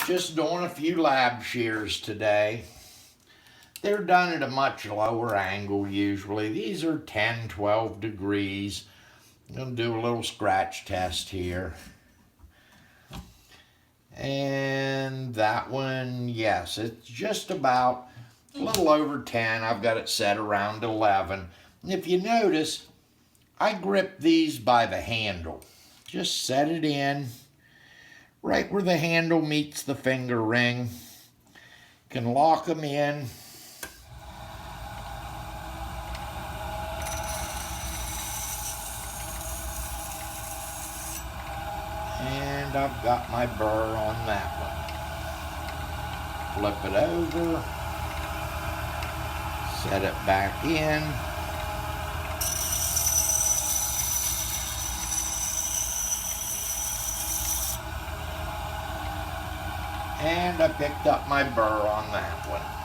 Just doing a few lab shears today. They're done at a much lower angle usually. These are 10, 12 degrees. I'm going to do a little scratch test here. And that one, yes, it's just about a little over 10. I've got it set around 11. And if you notice, I grip these by the handle. Just set it in right where the handle meets the finger ring. Can lock them in. And I've got my burr on that one. Flip it over. Set it back in. And I picked up my burr on that one.